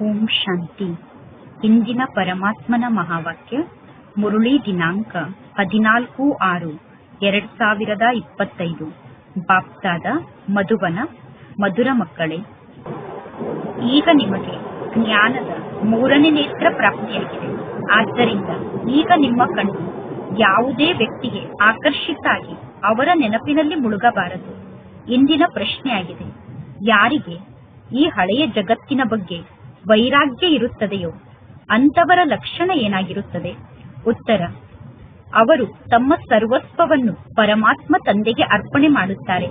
ಓಂ ಶಾಂತಿ. ಇಂದಿನ ಪರಮಾತ್ಮನ ಮಹಾವಾಕ್ಯ ಮುರುಳಿ ದಿನಾಂಕ 14/6/2025. ಬಾಪ್ತಾದ ಮಧುಬನ. ಮಧುರ ಮಕ್ಕಳೇ, ಈಗ ನಿಮಗೆ ಜ್ಞಾನದ 3ನೇ ನೇತ್ರ ಪ್ರಾಪ್ತಿಯಾಗಿದೆ. ಆದ್ದರಿಂದ ಈಗ ನಿಮ್ಮ ಕಣ್ಣು ಯಾವುದೇ ವ್ಯಕ್ತಿಗೆ ಆಕರ್ಷಿತ ಆಗಿ ಅವರ ನೆನಪಿನಲ್ಲಿ ಮುಳುಗಬಾರದು. ಇಂದಿನ ಪ್ರಶ್ನೆಯಾಗಿದೆ, ಯಾರಿಗೆ ಈ ಹಳೆಯ ಜಗತ್ತಿನ ಬಗ್ಗೆ ವೈರಾಗ್ಯ ಇರುತ್ತದೆಯೋ ಅಂತವರ ಲಕ್ಷಣ ಏನಾಗಿರುತ್ತದೆ? ಉತ್ತರ: ಅವರು ತಮ್ಮ ಸರ್ವಸ್ವವನ್ನು ಪರಮಾತ್ಮ ತಂದೆಗೆ ಅರ್ಪಣೆ ಮಾಡುತ್ತಾರೆ.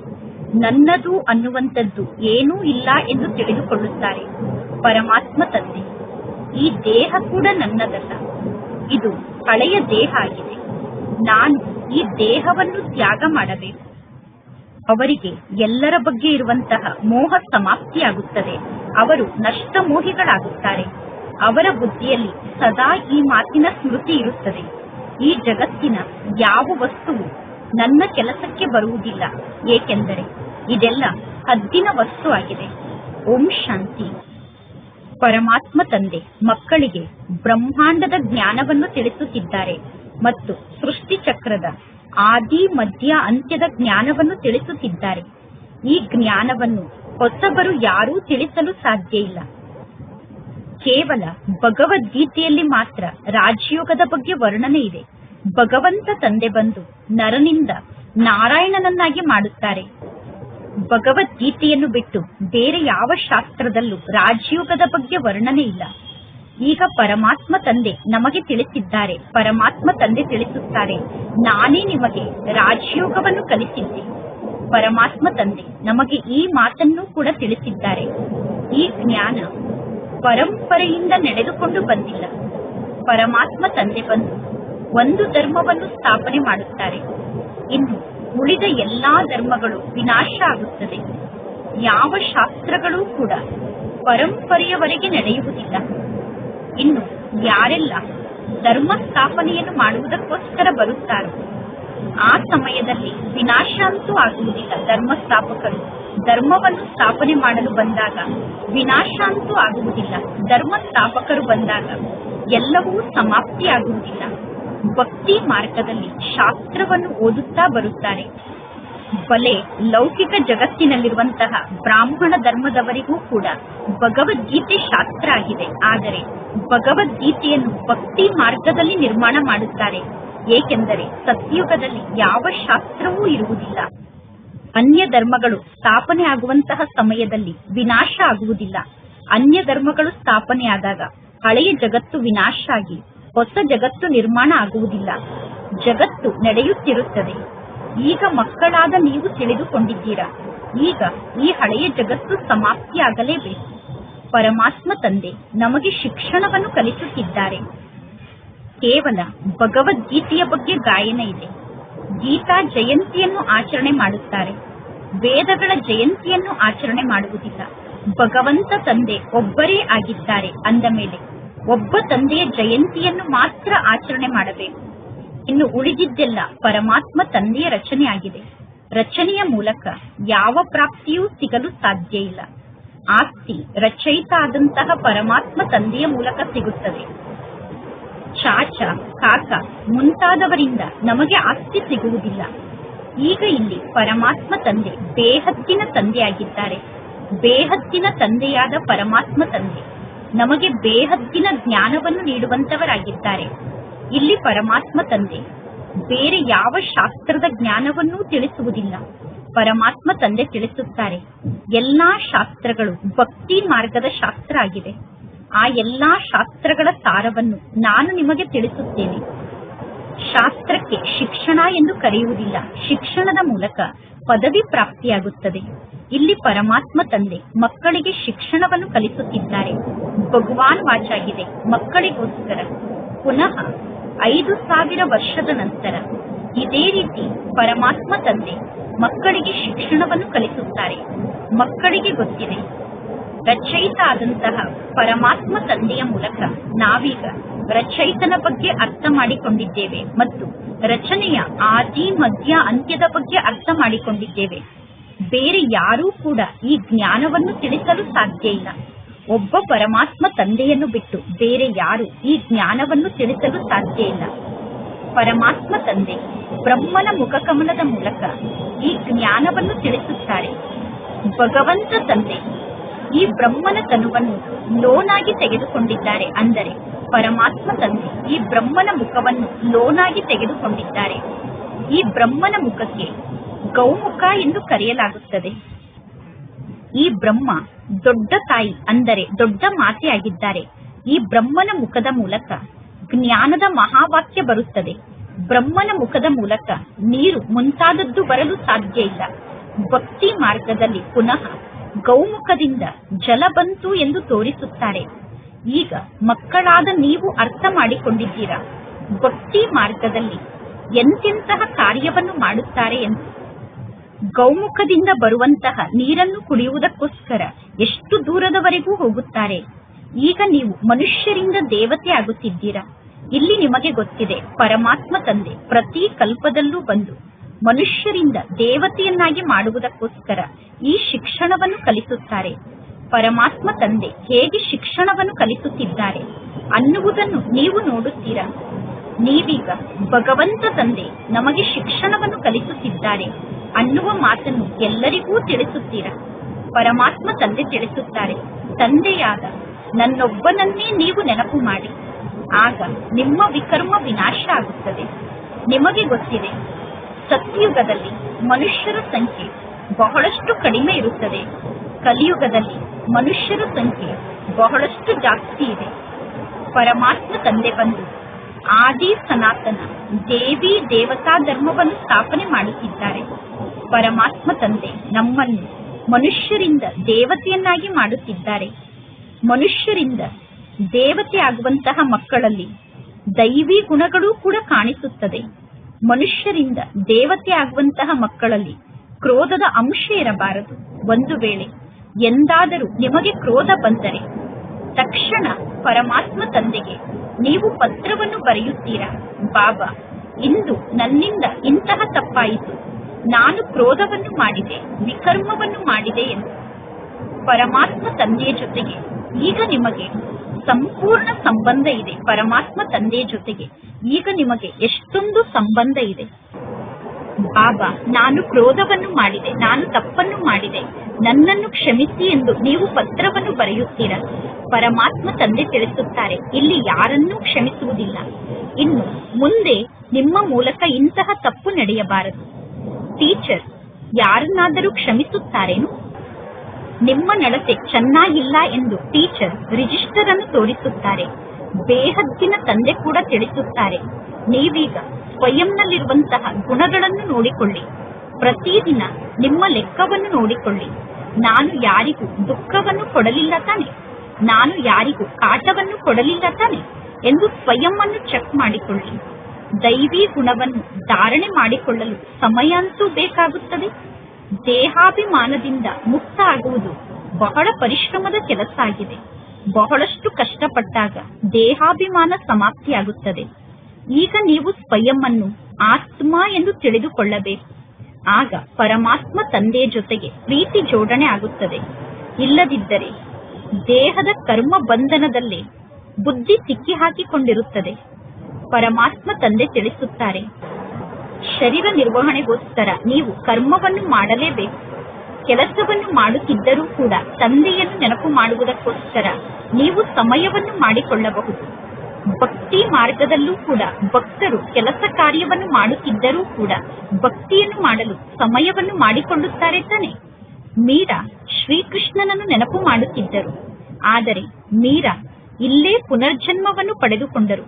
ನನ್ನದು ಅನ್ನುವಂಥದ್ದು ಏನೂ ಇಲ್ಲ ಎಂದು ತಿಳಿದುಕೊಳ್ಳುತ್ತಾರೆ. ಪರಮಾತ್ಮ ತಂದೆ, ಈ ದೇಹ ಕೂಡ ನನ್ನದಲ್ಲ, ಇದು ಹಳೆಯ ದೇಹ ಆಗಿದೆ. ನಾನು ಈ ದೇಹವನ್ನು ತ್ಯಾಗ ಮಾಡಬೇಕು. ಅವರಿಗೆ ಎಲ್ಲರ ಬಗ್ಗೆ ಇರುವಂತಹ ಮೋಹ ಸಮಾಪ್ತಿಯಾಗುತ್ತದೆ. ಅವರು ನಷ್ಟಮೋಹಿಗಳಾಗುತ್ತಾರೆ. ಅವರ ಬುದ್ಧಿಯಲ್ಲಿ ಸದಾ ಈ ಮಾತಿನ ಸ್ಮೃತಿ ಇರುತ್ತದೆ, ಈ ಜಗತ್ತಿನ ಯಾವ ವಸ್ತುವು ನನ್ನ ಕೆಲಸಕ್ಕೆ ಬರುವುದಿಲ್ಲ, ಏಕೆಂದರೆ ಇದೆಲ್ಲ ಹದ್ದಿನ ವಸ್ತು ಆಗಿದೆ. ಓಂ ಶಾಂತಿ. ಪರಮಾತ್ಮ ತಂದೆ ಮಕ್ಕಳಿಗೆ ಬ್ರಹ್ಮಾಂಡದ ಜ್ಞಾನವನ್ನು ತಿಳಿಸುತ್ತಿದ್ದಾರೆ ಮತ್ತು ಸೃಷ್ಟಿ ಚಕ್ರದ ಆದಿ ಮಧ್ಯ ಅಂತ್ಯದ ಜ್ಞಾನವನ್ನು ತಿಳಿಸುತ್ತಿದ್ದಾರೆ. ಈ ಜ್ಞಾನವನ್ನು ಹೊಸಬರು ಯಾರೂ ತಿಳಿಸಲು ಸಾಧ್ಯ ಇಲ್ಲ. ಕೇವಲ ಭಗವದ್ಗೀತೆಯಲ್ಲಿ ಮಾತ್ರ ರಾಜಯೋಗದ ಬಗ್ಗೆ ವರ್ಣನೆ ಇದೆ. ಭಗವಂತ ತಂದೆ ಬಂದು ನರನಿಂದ ನಾರಾಯಣನನ್ನಾಗಿ ಮಾಡುತ್ತಾರೆ. ಭಗವದ್ಗೀತೆಯನ್ನು ಬಿಟ್ಟು ಬೇರೆ ಯಾವ ಶಾಸ್ತ್ರದಲ್ಲೂ ರಾಜಯೋಗದ ಬಗ್ಗೆ ವರ್ಣನೆ ಇಲ್ಲ. ಈಗ ಪರಮಾತ್ಮ ತಂದೆ ನಮಗೆ ತಿಳಿಸಿದ್ದಾರೆ. ಪರಮಾತ್ಮ ತಂದೆ ತಿಳಿಸುತ್ತಾರೆ, ನಾನೇ ನಿಮಗೆ ರಾಜಯೋಗವನ್ನು ಕಲಿಸಿದ್ದೆ. ಪರಮಾತ್ಮ ತಂದೆ ನಮಗೆ ಈ ಮಾತನ್ನು ಕೂಡ ತಿಳಿಸಿದ್ದಾರೆ. ಈ ಜ್ಞಾನ ಪರಂಪರೆಯಿಂದ ನಡೆದುಕೊಂಡು ಬಂದಿಲ್ಲ. ಪರಮಾತ್ಮ ತಂದೆ ಬಂದು ಒಂದು ಧರ್ಮವನ್ನು ಸ್ಥಾಪನೆ ಮಾಡುತ್ತಾರೆ. ಇನ್ನು ಉಳಿದ ಎಲ್ಲಾ ಧರ್ಮಗಳು ವಿನಾಶ ಆಗುತ್ತದೆ. ಯಾವ ಶಾಸ್ತ್ರಗಳೂ ಕೂಡ ಪರಂಪರೆಯವರೆಗೆ ನಡೆಯುವುದಿಲ್ಲ. ಇನ್ನು ಯಾರೆಲ್ಲ ಧರ್ಮ ಸ್ಥಾಪನೆಯನ್ನು ಮಾಡುವುದಕ್ಕೋಸ್ಕರ ಬರುತ್ತಾರೋ ಆ ಸಮಯದಲ್ಲಿ ವಿನಾಶ ಅಂತೂ ಆಗುವುದಿಲ್ಲ. ಧರ್ಮ ಸ್ಥಾಪಕರು ಧರ್ಮವನ್ನು ಸ್ಥಾಪನೆ ಮಾಡಲು ಬಂದಾಗ ವಿನಾಶ ಅಂತೂ ಆಗುವುದಿಲ್ಲ. ಧರ್ಮ ಸ್ಥಾಪಕರು ಬಂದಾಗ ಎಲ್ಲವೂ ಸಮಾಪ್ತಿಯಾಗುವುದಿಲ್ಲ. ಭಕ್ತಿ ಮಾರ್ಗದಲ್ಲಿ ಶಾಸ್ತ್ರವನ್ನು ಓದುತ್ತಾ ಬರುತ್ತಾರೆ. ಬಲೆ ಲೌಕಿಕ ಜಗತ್ತಿನಲ್ಲಿರುವಂತಹ ಬ್ರಾಹ್ಮಣ ಧರ್ಮದವರಿಗೂ ಕೂಡ ಭಗವದ್ಗೀತೆ ಶಾಸ್ತ್ರ ಆಗಿದೆ. ಆದರೆ ಭಗವದ್ಗೀತೆಯನ್ನು ಭಕ್ತಿ ಮಾರ್ಗದಲ್ಲಿ ನಿರ್ಮಾಣ ಮಾಡುತ್ತಾರೆ. ಏಕೆಂದರೆ ಸತ್ಯುಗದಲ್ಲಿ ಯಾವ ಶಾಸ್ತ್ರವೂ ಇರುವುದಿಲ್ಲ. ಅನ್ಯ ಧರ್ಮಗಳು ಸ್ಥಾಪನೆ ಆಗುವಂತಹ ಸಮಯದಲ್ಲಿ ವಿನಾಶ ಆಗುವುದಿಲ್ಲ. ಅನ್ಯ ಧರ್ಮಗಳು ಸ್ಥಾಪನೆಯಾದಾಗ ಹಳೆಯ ಜಗತ್ತು ವಿನಾಶ ಆಗಿ ಹೊಸ ಜಗತ್ತು ನಿರ್ಮಾಣ ಆಗುವುದಿಲ್ಲ. ಜಗತ್ತು ನಡೆಯುತ್ತಿರುತ್ತದೆ. ಈಗ ಮಕ್ಕಳಾದ ನೀವು ತಿಳಿದುಕೊಂಡಿದ್ದೀರಾ, ಈಗ ಈ ಹಳೆಯ ಜಗತ್ತು ಸಮಾಪ್ತಿಯಾಗಲೇಬೇಕು. ಪರಮಾತ್ಮ ತಂದೆ ನಮಗೆ ಶಿಕ್ಷಣವನ್ನು ಕಲಿಸುತ್ತಿದ್ದಾರೆ. ಕೇವಲ ಭಗವದ್ಗೀತೆಯ ಬಗ್ಗೆ ಗಾಯನ ಇದೆ. ಗೀತಾ ಜಯಂತಿಯನ್ನು ಆಚರಣೆ ಮಾಡುತ್ತಾರೆ. ವೇದಗಳ ಜಯಂತಿಯನ್ನು ಆಚರಣೆ ಮಾಡುವುದಿಲ್ಲ. ಭಗವಂತ ತಂದೆ ಒಬ್ಬರೇ ಆಗಿದ್ದಾರೆ ಅಂದ ಮೇಲೆ ಒಬ್ಬ ತಂದೆಯ ಜಯಂತಿಯನ್ನು ಮಾತ್ರ ಆಚರಣೆ ಮಾಡಬೇಕು. ಇನ್ನು ಉಳಿದಿದ್ದೆಲ್ಲ ಪರಮಾತ್ಮ ತಂದೆಯ ರಚನೆ ಆಗಿದೆ. ರಚನೆಯ ಮೂಲಕ ಯಾವ ಪ್ರಾಪ್ತಿಯೂ ಸಿಗಲು ಸಾಧ್ಯ ಇಲ್ಲ. ಆಸ್ತಿ ರಚಯಿತ ಆದಂತಹ ಪರಮಾತ್ಮ ತಂದೆಯ ಮೂಲಕ ಸಿಗುತ್ತದೆ. ಚಾಚ, ಕಾಕ ಮುಂತಾದವರಿಂದ ನಮಗೆ ಆಸ್ತಿ ಸಿಗುವುದಿಲ್ಲ. ಈಗ ಇಲ್ಲಿ ಪರಮಾತ್ಮ ತಂದೆ ಬೇಹದ್ದಿನ ತಂದೆಯಾಗಿದ್ದಾರೆ. ಬೇಹದ್ದಿನ ತಂದೆಯಾದ ಪರಮಾತ್ಮ ತಂದೆ ನಮಗೆ ಬೇಹದ್ದಿನ ಜ್ಞಾನವನ್ನು ನೀಡುವಂತವರಾಗಿದ್ದಾರೆ. ಇಲ್ಲಿ ಪರಮಾತ್ಮ ತಂದೆ ಬೇರೆ ಯಾವ ಶಾಸ್ತ್ರದ ಜ್ಞಾನವನ್ನೂ ತಿಳಿಸುವುದಿಲ್ಲ. ಪರಮಾತ್ಮ ತಂದೆ ತಿಳಿಸುತ್ತಾರೆ, ಎಲ್ಲಾ ಶಾಸ್ತ್ರಗಳು ಭಕ್ತಿ ಮಾರ್ಗದ ಶಾಸ್ತ್ರ ಆಗಿದೆ. ಆ ಎಲ್ಲಾ ಶಾಸ್ತ್ರಗಳ ಸಾರವನ್ನು ನಾನು ನಿಮಗೆ ತಿಳಿಸುತ್ತೇನೆ. ಶಾಸ್ತ್ರಕ್ಕೆ ಶಿಕ್ಷಣ ಎಂದು ಕರೆಯುವುದಿಲ್ಲ. ಶಿಕ್ಷಣದ ಮೂಲಕ ಪದವಿ ಪ್ರಾಪ್ತಿಯಾಗುತ್ತದೆ. ಇಲ್ಲಿ ಪರಮಾತ್ಮ ತಂದೆ ಮಕ್ಕಳಿಗೆ ಶಿಕ್ಷಣವನ್ನು ಕಲಿಸುತ್ತಿದ್ದಾರೆ. ಭಗವಾನ್ ವಾಚಾಗಿದೆ ಮಕ್ಕಳಿಗೋಸ್ಕರ. ಪುನಃ 5000 ವರ್ಷದ ನಂತರ ಇದೇ ರೀತಿ ಪರಮಾತ್ಮ ತಂದೆ ಮಕ್ಕಳಿಗೆ ಶಿಕ್ಷಣವನ್ನು ಕಲಿಸುತ್ತಾರೆ. ಮಕ್ಕಳಿಗೆ ಗೊತ್ತಿದೆ, ರಚಯಿತ ಆದಂತಹ ಪರಮಾತ್ಮ ತಂದೆಯ ಮೂಲಕ ನಾವೀಗ ರಚಯಿತನ ಬಗ್ಗೆ ಅರ್ಥ ಮಾಡಿಕೊಂಡಿದ್ದೇವೆ ಮತ್ತು ರಚನೆಯ ಆದಿ ಮಧ್ಯ ಅಂತ್ಯದ ಬಗ್ಗೆ ಅರ್ಥ ಮಾಡಿಕೊಂಡಿದ್ದೇವೆ. ಬೇರೆ ಯಾರೂ ಕೂಡ ಈ ಜ್ಞಾನವನ್ನು ತಿಳಿಸಲು ಸಾಧ್ಯ ಇಲ್ಲ. ಒಬ್ಬ ಪರಮಾತ್ಮ ತಂದೆಯನ್ನು ಬಿಟ್ಟು ಬೇರೆ ಯಾರು ಈ ಜ್ಞಾನವನ್ನು ತಿಳಿಸಲು ಸಾಧ್ಯ ಇಲ್ಲ. ಪರಮಾತ್ಮ ತಂದೆ ಬ್ರಹ್ಮನ ಮುಖಕಮಲದ ಮೂಲಕ ಈ ಜ್ಞಾನವನ್ನು ತಿಳಿಸುತ್ತಾರೆ. ಭಗವಂತ ತಂದೆ ಈ ಬ್ರಹ್ಮನ ತನುವನ್ನು ಲೋನಾಗಿ ತೆಗೆದುಕೊಂಡಿದ್ದಾರೆ. ಅಂದರೆ ಪರಮಾತ್ಮ ತಂದೆ ಈ ಬ್ರಹ್ಮನ ಮುಖವನ್ನು ಲೋನಾಗಿ ತೆಗೆದುಕೊಂಡಿದ್ದಾರೆ. ಈ ಬ್ರಹ್ಮನ ಮುಖಕ್ಕೆ ಗೌಮುಖ ಎಂದು ಕರೆಯಲಾಗುತ್ತದೆ. ಈ ಬ್ರಹ್ಮ ದೊಡ್ಡ ತಾಯಿ, ಅಂದರೆ ದೊಡ್ಡ ಮಾತೆಯಾಗಿದ್ದಾರೆ. ಈ ಬ್ರಹ್ಮನ ಮುಖದ ಮೂಲಕ ಜ್ಞಾನದ ಮಹಾವಾಕ್ಯ ಬರುತ್ತದೆ. ಬ್ರಹ್ಮನ ಮುಖದ ಮೂಲಕ ನೀರು ಮುಂತಾದದ್ದು ಬರಲು ಸಾಧ್ಯ ಇಲ್ಲ. ಭಕ್ತಿ ಮಾರ್ಗದಲ್ಲಿ ಪುನಃ ಗೌಮುಖದಿಂದ ಜಲ ಬಂತು ಎಂದು ತೋರಿಸುತ್ತಾರೆ. ಈಗ ಮಕ್ಕಳಾದ ನೀವು ಅರ್ಥ ಮಾಡಿಕೊಂಡಿದ್ದೀರಾ ಭಕ್ತಿ ಮಾರ್ಗದಲ್ಲಿ ಎಂತೆಂತಹ ಕಾರ್ಯವನ್ನು ಮಾಡುತ್ತಾರೆ ಎಂದು. ಗೌಮುಖದಿಂದ ಬರುವಂತಹ ನೀರನ್ನು ಕುಡಿಯುವುದಕ್ಕೋಸ್ಕರ ಎಷ್ಟು ದೂರದವರೆಗೂ ಹೋಗುತ್ತಾರೆ. ಈಗ ನೀವು ಮನುಷ್ಯರಿಂದ ದೇವತೆ ಆಗುತ್ತಿದ್ದೀರಾ. ಇಲ್ಲಿ ನಿಮಗೆ ಗೊತ್ತಿದೆ, ಪರಮಾತ್ಮ ತಂದೆ ಪ್ರತಿ ಕಲ್ಪದಲ್ಲೂ ಬಂದು ಮನುಷ್ಯರಿಂದ ದೇವತೆಯನ್ನಾಗಿ ಮಾಡುವುದಕ್ಕೋಸ್ಕರ ಈ ಶಿಕ್ಷಣವನ್ನು ಕಲಿಸುತ್ತಾರೆ. ಪರಮಾತ್ಮ ತಂದೆ ಹೇಗೆ ಶಿಕ್ಷಣವನ್ನು ಕಲಿಸುತ್ತಿದ್ದಾರೆ ಅನ್ನುವುದನ್ನು ನೀವು ನೋಡುತ್ತೀರಾ. ನೀವೀಗ ಭಗವಂತ ತಂದೆ ನಮಗೆ ಶಿಕ್ಷಣವನ್ನು ಕಲಿಸುತ್ತಿದ್ದಾರೆ ಅನ್ನುವ ಮಾತನ್ನು ಎಲ್ಲರಿಗೂ ತಿಳಿಸುತ್ತೀರಾ. ಪರಮಾತ್ಮ ತಂದೆ ತಿಳಿಸುತ್ತಾರೆ, ತಂದೆಯಾದ ನನ್ನೊಬ್ಬನನ್ನೇ ನೀವು ನೆನಪು ಮಾಡಿ, ಆಗ ನಿಮ್ಮ ವಿಕರ್ಮ ವಿನಾಶ ಆಗುತ್ತದೆ. ನಿಮಗೆ ಗೊತ್ತಿದೆ, ಸತ್ಯುಗದಲ್ಲಿ ಮನುಷ್ಯರ ಸಂಖ್ಯೆ ಬಹಳಷ್ಟು ಕಡಿಮೆ ಇರುತ್ತದೆ. ಕಲಿಯುಗದಲ್ಲಿ ಮನುಷ್ಯರ ಸಂಖ್ಯೆ ಬಹಳಷ್ಟು ಜಾಸ್ತಿ ಇದೆ. ಪರಮಾತ್ಮ ತಂದೆ ಬಂದು ಆದಿ ಸನಾತನ ದೇವಿ ದೇವತಾ ಧರ್ಮವನ್ನು ಸ್ಥಾಪನೆ ಮಾಡುತ್ತಿದ್ದಾರೆ. ಪರಮಾತ್ಮ ತಂದೆ ನಮ್ಮನ್ನು ಮನುಷ್ಯರಿಂದ ದೇವತೆಯನ್ನಾಗಿ ಮಾಡುತ್ತಿದ್ದಾರೆ. ಮನುಷ್ಯರಿಂದ ದೇವತೆ ಆಗುವಂತಹ ಮಕ್ಕಳಲ್ಲಿ ದೈವಿ ಗುಣಗಳು ಕೂಡ ಕಾಣಿಸುತ್ತದೆ. ಮನುಷ್ಯರಿಂದ ದೇವತೆ ಆಗುವಂತಹ ಮಕ್ಕಳಲ್ಲಿ ಕ್ರೋಧದ ಅಂಶ ಇರಬಾರದು. ಒಂದು ವೇಳೆ ಎಂದಾದರೂ ನಿಮಗೆ ಕ್ರೋಧ ಬಂದರೆ ತಕ್ಷಣ ಪರಮಾತ್ಮ ತಂದೆಗೆ ನೀವು ಪತ್ರವನ್ನು ಬರೆಯುತ್ತೀರಾ, ಬಾಬಾ ಇಂದು ನನ್ನಿಂದ ಇಂತಹ ತಪ್ಪಾಯಿತು, ನಾನು ಕ್ರೋಧವನ್ನು ಮಾಡಿದೆ, ವಿಕರ್ಮವನ್ನು ಮಾಡಿದೆ ಎಂದು. ಪರಮಾತ್ಮ ತಂದೆಯ ಜೊತೆಗೆ ಈಗ ನಿಮಗೆ ಸಂಪೂರ್ಣ ಸಂಬಂಧ ಇದೆ. ಪರಮಾತ್ಮ ತಂದೆಯ ಜೊತೆಗೆ ಈಗ ನಿಮಗೆ ಎಷ್ಟೊಂದು ಸಂಬಂಧ ಇದೆ. ಬಾಬಾ ನಾನು ಕ್ರೋಧವನ್ನು ಮಾಡಿದೆ, ನಾನು ತಪ್ಪನ್ನು ಮಾಡಿದೆ, ನನ್ನನ್ನು ಕ್ಷಮಿಸಿ ಎಂದು ನೀವು ಪತ್ರವನ್ನು ಬರೆಯುತ್ತೀರಾ. ಪರಮಾತ್ಮ ತಂದೆ ತಿಳಿಸುತ್ತಾರೆ, ಇಲ್ಲಿ ಯಾರನ್ನೂ ಕ್ಷಮಿಸುವುದಿಲ್ಲ. ಇನ್ನು ಮುಂದೆ ನಿಮ್ಮ ಮೂಲಕ ಇಂತಹ ತಪ್ಪು ನಡೆಯಬಾರದು. ಟೀಚರ್ ಯಾರನ್ನಾದರೂ ಕ್ಷಮಿಸುತ್ತಾರೇನು? ನಿಮ್ಮ ನಡತೆ ಚೆನ್ನಾಗಿಲ್ಲ ಎಂದು ಟೀಚರ್ ರಿಜಿಸ್ಟರ್ ಅನ್ನು ತೋರಿಸುತ್ತಾರೆ. ಬೇಹದ್ದಿನ ತಂದೆ ಕೂಡ ತಿಳಿಸುತ್ತಾರೆ, ನೀವೀಗ ಸ್ವಯಂನಲ್ಲಿರುವಂತಹ ಗುಣಗಳನ್ನು ನೋಡಿಕೊಳ್ಳಿ. ಪ್ರತಿದಿನ ನಿಮ್ಮ ಲೆಕ್ಕವನ್ನು ನೋಡಿಕೊಳ್ಳಿ. ನಾನು ಯಾರಿಗೂ ದುಃಖವನ್ನು ಕೊಡಲಿಲ್ಲ ತಾನೆ, ನಾನು ಯಾರಿಗೂ ಕಾಟವನ್ನು ಕೊಡಲಿಲ್ಲ ತಾನೆ ಎಂದು ಸ್ವಯಂ ಅನ್ನು ಚೆಕ್ ಮಾಡಿಕೊಳ್ಳಿ. ದೈವಿ ಗುಣವನ್ನು ಧಾರಣೆ ಮಾಡಿಕೊಳ್ಳಲು ಸಮಯ ಅಂತೂ ಬೇಕಾಗುತ್ತದೆ. ದೇಹಾಭಿಮಾನದಿಂದ ಮುಕ್ತ ಆಗುವುದು ಬಹಳ ಪರಿಶ್ರಮದ ಕೆಲಸ ಆಗಿದೆ. ಬಹಳಷ್ಟು ಕಷ್ಟಪಟ್ಟಾಗ ದೇಹಾಭಿಮಾನ ಸಮಾಪ್ತಿಯಾಗುತ್ತದೆ. ಈಗ ನೀವು ಸ್ವಯಂ ಅನ್ನು ಆತ್ಮ ಎಂದು ತಿಳಿದುಕೊಳ್ಳಬೇಕು. ಆಗ ಪರಮಾತ್ಮ ತಂದೆಯ ಜೊತೆಗೆ ಪ್ರೀತಿ ಜೋಡಣೆ ಆಗುತ್ತದೆ. ಇಲ್ಲದಿದ್ದರೆ ದೇಹದ ಕರ್ಮ ಬಂಧನದಲ್ಲೇ ಬುದ್ಧಿ ಸಿಕ್ಕಿ ಹಾಕಿಕೊಂಡಿರುತ್ತದೆ. ಪರಮಾತ್ಮ ತಂದೆ ತಿಳಿಸುತ್ತಾರೆ, ಶರೀರ ನಿರ್ವಹಣೆಗೋಸ್ಕರ ನೀವು ಕರ್ಮವನ್ನು ಮಾಡಲೇಬೇಕು. ಕೆಲಸವನ್ನು ಮಾಡುತ್ತಿದ್ದರೂ ಕೂಡ ತಂದೆಯನ್ನು ನೆನಪು ಮಾಡುವುದಕ್ಕೋಸ್ಕರ ನೀವು ಸಮಯವನ್ನು ಮಾಡಿಕೊಳ್ಳಬಹುದು. ಭಕ್ತಿ ಮಾರ್ಗದಲ್ಲೂ ಕೂಡ ಭಕ್ತರು ಕೆಲಸ ಕಾರ್ಯವನ್ನು ಮಾಡುತ್ತಿದ್ದರೂ ಕೂಡ ಭಕ್ತಿಯನ್ನು ಮಾಡಲು ಸಮಯವನ್ನು ಮಾಡಿಕೊಳ್ಳುತ್ತಾರೆ ತಾನೆ. ಮೀರಾ ಶ್ರೀಕೃಷ್ಣನನ್ನು ನೆನಪು ಮಾಡುತ್ತಿದ್ದರು, ಆದರೆ ಮೀರಾ ಇಲ್ಲೇ ಪುನರ್ಜನ್ಮವನ್ನು ಪಡೆದುಕೊಂಡರು.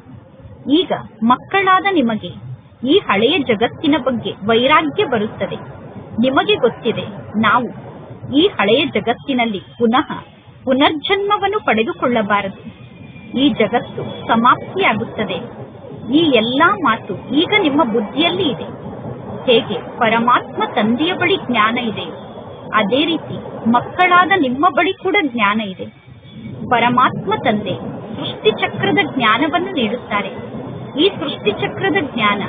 ಈಗ ಮಕ್ಕಳಾದ ನಿಮಗೆ ಈ ಹಳೆಯ ಜಗತ್ತಿನ ಬಗ್ಗೆ ವೈರಾಗ್ಯ ಬರುತ್ತದೆ. ನಿಮಗೆ ಗೊತ್ತಿದೆ, ನಾವು ಈ ಹಳೆಯ ಜಗತ್ತಿನಲ್ಲಿ ಪುನಃ ಪುನರ್ಜನ್ಮವನ್ನು ಪಡೆದುಕೊಳ್ಳಬಾರದು. ಈ ಜಗತ್ತು ಸಮಾಪ್ತಿಯಾಗುತ್ತದೆ. ಈ ಎಲ್ಲಾ ಮಾತು ಈಗ ನಿಮ್ಮ ಬುದ್ಧಿಯಲ್ಲಿ ಇದೆ. ಹೇಗೆ ಪರಮಾತ್ಮ ತಂದೆಯ ಬಳಿ ಜ್ಞಾನ ಇದೆ, ಅದೇ ರೀತಿ ಮಕ್ಕಳಾದ ನಿಮ್ಮ ಬಳಿ ಕೂಡ ಜ್ಞಾನ ಇದೆ. ಪರಮಾತ್ಮ ತಂದೆ ಸೃಷ್ಟಿ ಚಕ್ರದ ಜ್ಞಾನವನ್ನು ನೀಡುತ್ತಾರೆ. ಈ ಸೃಷ್ಟಿ ಚಕ್ರದ ಜ್ಞಾನ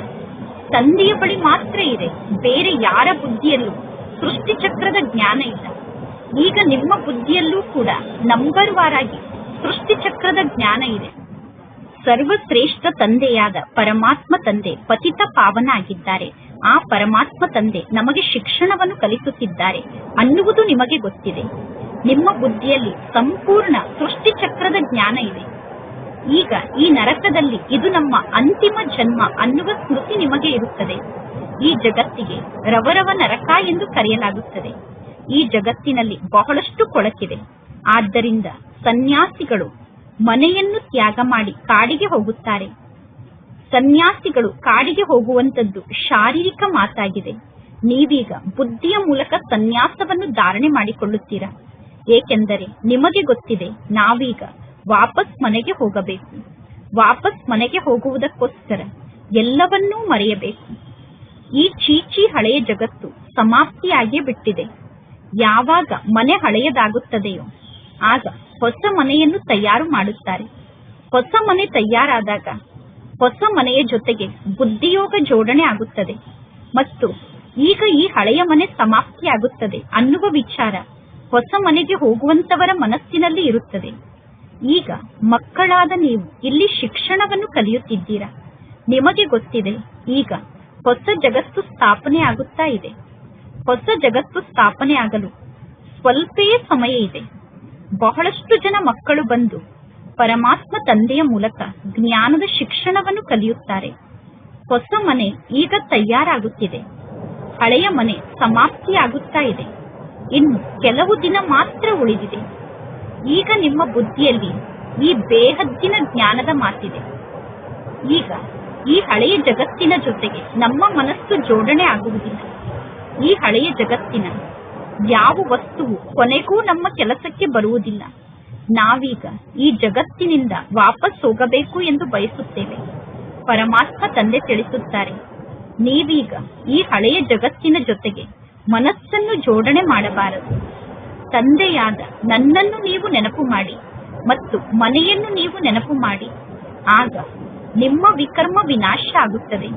ತಂದೆಯ ಬಳಿ ಮಾತ್ರ ಇದೆ. ಬೇರೆ ಯಾರ ಬುದ್ಧಿಯಲ್ಲೂ ಸೃಷ್ಟಿ ಚಕ್ರದ ಜ್ಞಾನ ಇಲ್ಲ. ಈಗ ನಿಮ್ಮ ಬುದ್ಧಿಯಲ್ಲೂ ಕೂಡ ನಂಬರ್ ವಾರಾಗಿ ಸೃಷ್ಟಿ ಚಕ್ರದ ಜ್ಞಾನ ಇದೆ. ಸರ್ವಶ್ರೇಷ್ಠ ತಂದೆಯಾದ ಪರಮಾತ್ಮ ತಂದೆ ಪತಿತ ಪಾವನ ಆಗಿದ್ದಾರೆ. ಆ ಪರಮಾತ್ಮ ತಂದೆ ನಮಗೆ ಶಿಕ್ಷಣವನ್ನು ಕಲಿಸುತ್ತಿದ್ದಾರೆ ಅನ್ನುವುದು ನಿಮಗೆ ಗೊತ್ತಿದೆ. ನಿಮ್ಮ ಬುದ್ಧಿಯಲ್ಲಿ ಸಂಪೂರ್ಣ ಸೃಷ್ಟಿ ಚಕ್ರದ ಜ್ಞಾನ ಇದೆ. ಈಗ ಈ ನರಕದಲ್ಲಿ ಇದು ನಮ್ಮ ಅಂತಿಮ ಜನ್ಮ ಅನ್ನುವ ಸ್ಮೃತಿ ನಿಮಗೆ ಇರುತ್ತದೆ. ಈ ಜಗತ್ತಿಗೆ ರವರವ ನರಕ ಎಂದು ಕರೆಯಲಾಗುತ್ತದೆ. ಈ ಜಗತ್ತಿನಲ್ಲಿ ಬಹಳಷ್ಟು ಕೊಳಕಿದೆ. ಆದ್ದರಿಂದ ಸನ್ಯಾಸಿಗಳು ಮನೆಯನ್ನು ತ್ಯಾಗ ಮಾಡಿ ಕಾಡಿಗೆ ಹೋಗುತ್ತಾರೆ. ಸನ್ಯಾಸಿಗಳು ಕಾಡಿಗೆ ಹೋಗುವಂತದ್ದು ಶಾರೀರಿಕ ಮಾತಾಗಿದೆ. ನೀವೀಗ ಬುದ್ಧಿಯ ಮೂಲಕ ಸನ್ಯಾಸವನ್ನು ಧಾರಣೆ ಮಾಡಿಕೊಳ್ಳುತ್ತೀರಾ. ಏಕೆಂದರೆ ನಿಮಗೆ ಗೊತ್ತಿದೆ, ನಾವೀಗ ವಾಪಸ್ ಮನೆಗೆ ಹೋಗಬೇಕು. ವಾಪಸ್ ಮನೆಗೆ ಹೋಗುವುದಕ್ಕೋಸ್ಕರ ಎಲ್ಲವನ್ನೂ ಮರೆಯಬೇಕು. ಈ ಚೀಚಿ ಹಳೆಯ ಜಗತ್ತು ಸಮಾಪ್ತಿಯಾಗಿಯೇ ಬಿಟ್ಟಿದೆ. ಯಾವಾಗ ಮನೆ ಹಳೆಯದಾಗುತ್ತದೆಯೋ ಆಗ ಹೊಸ ಮನೆಯನ್ನು ತಯಾರು ಮಾಡುತ್ತಾರೆ. ಹೊಸ ಮನೆ ತಯಾರಾದಾಗ ಹೊಸ ಮನೆಯ ಜೊತೆಗೆ ಬುದ್ಧಿಯೋಗ ಜೋಡಣೆ ಆಗುತ್ತದೆ ಮತ್ತು ಈಗ ಈ ಹಳೆಯ ಮನೆ ಸಮಾಪ್ತಿಯಾಗುತ್ತದೆ ಅನ್ನುವ ವಿಚಾರ ಹೊಸ ಮನೆಗೆ ಹೋಗುವಂತವರ ಮನಸ್ಸಿನಲ್ಲಿ ಇರುತ್ತದೆ. ಈಗ ಮಕ್ಕಳಾದ ನೀವು ಇಲ್ಲಿ ಶಿಕ್ಷಣವನ್ನು ಕಲಿಯುತ್ತಿದ್ದೀರಾ. ನಿಮಗೆ ಗೊತ್ತಿದೆ, ಈಗ ಹೊಸ ಜಗತ್ತು ಸ್ಥಾಪನೆ ಆಗುತ್ತಾ ಇದೆ. ಹೊಸ ಜಗತ್ತು ಸ್ಥಾಪನೆ ಆಗಲು ಸ್ವಲ್ಪೇ ಸಮಯ ಇದೆ. ಬಹಳಷ್ಟು ಜನ ಮಕ್ಕಳು ಬಂದು ಪರಮಾತ್ಮ ತಂದೆಯ ಮೂಲಕ ಜ್ಞಾನದ ಶಿಕ್ಷಣವನ್ನು ಕಲಿಯುತ್ತಾರೆ. ಹೊಸ ಮನೆ ಈಗ ತಯಾರಾಗುತ್ತಿದೆ. ಹಳೆಯ ಮನೆ ಸಮಾಪ್ತಿಯಾಗುತ್ತಾ ಇದೆ. ಇನ್ನು ಕೆಲವು ದಿನ ಮಾತ್ರ ಉಳಿದಿದೆ. ಈಗ ನಿಮ್ಮ ಬುದ್ಧಿಯಲ್ಲಿ ಈ ಬೇಹದ್ದಿನ ಜ್ಞಾನದ ಮಾತಿದೆ. ಈಗ ಈ ಹಳೆಯ ಜಗತ್ತಿನ ಜೊತೆಗೆ ನಮ್ಮ ಮನಸ್ಸು ಜೋಡಣೆ ಆಗುವುದಿಲ್ಲ. ಈ ಹಳೆಯ ಜಗತ್ತಿನ ಯಾವ ವಸ್ತುವು ಕೊನೆಗೂ ನಮ್ಮ ಕೆಲಸಕ್ಕೆ ಬರುವುದಿಲ್ಲ. ನಾವೀಗ ಈ ಜಗತ್ತಿನಿಂದ ವಾಪಸ್ ಹೋಗಬೇಕು ಎಂದು ಬಯಸುತ್ತೇವೆ. ಪರಮಾತ್ಮ ತಂದೆ ತಿಳಿಸುತ್ತಾರೆ, ನೀವೀಗ ಈ ಹಳೆಯ ಜಗತ್ತಿನ ಜೊತೆಗೆ ಮನಸ್ಸನ್ನು ಜೋಡಣೆ ಮಾಡಬಾರದು. ತಂದೆಯಾದ ನನ್ನನ್ನು ನೀವು ನೆನಪು ಮಾಡಿ ಮತ್ತು ಮನೆಯನ್ನು ನೀವು ನೆನಪು ಮಾಡಿ. ಆಗ ನಿಮ್ಮ ವಿಕರ್ಮ ವಿನಾಶ ಆಗುತ್ತದೆ.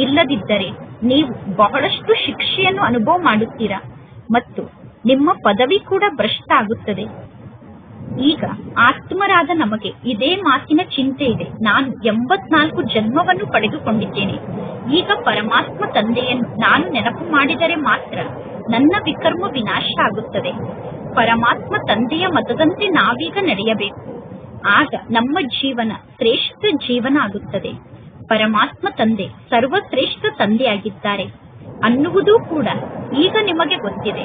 ಇಲ್ಲದಿದ್ದರೆ ನೀವು ಬಹಳಷ್ಟು ಶಿಕ್ಷೆಯನ್ನು ಅನುಭವ ಮಾಡುತ್ತೀರಾ ಮತ್ತು ನಿಮ್ಮ ಪದವಿ ಕೂಡ ಭ್ರಷ್ಟ ಆಗುತ್ತದೆ. ಈಗ ಆತ್ಮರಾದ ನಮಗೆ ಇದೇ ಮಾತಿನ ಚಿಂತೆ ಇದೆ. ನಾನು 84 ಜನ್ಮವನ್ನು ಪಡೆದುಕೊಂಡಿದ್ದೇನೆ. ಈಗ ಪರಮಾತ್ಮ ತಂದೆಯನ್ನು ನಾನು ನೆನಪು ಮಾಡಿದರೆ ಮಾತ್ರ ನನ್ನ ವಿಕರ್ಮ ವಿನಾಶ ಆಗುತ್ತದೆ. ಪರಮಾತ್ಮ ತಂದೆಯ ಮತದಂತೆ ನಾವೀಗ ನಡೆಯಬೇಕು. ಆಗ ನಮ್ಮ ಜೀವನ ಶ್ರೇಷ್ಠ ಜೀವನ ಆಗುತ್ತದೆ. ಪರಮಾತ್ಮ ತಂದೆ ಸರ್ವಶ್ರೇಷ್ಠ ತಂದೆಯಾಗಿದ್ದಾರೆ ಅನ್ನುವುದೂ ಕೂಡ ಈಗ ನಿಮಗೆ ಗೊತ್ತಿದೆ.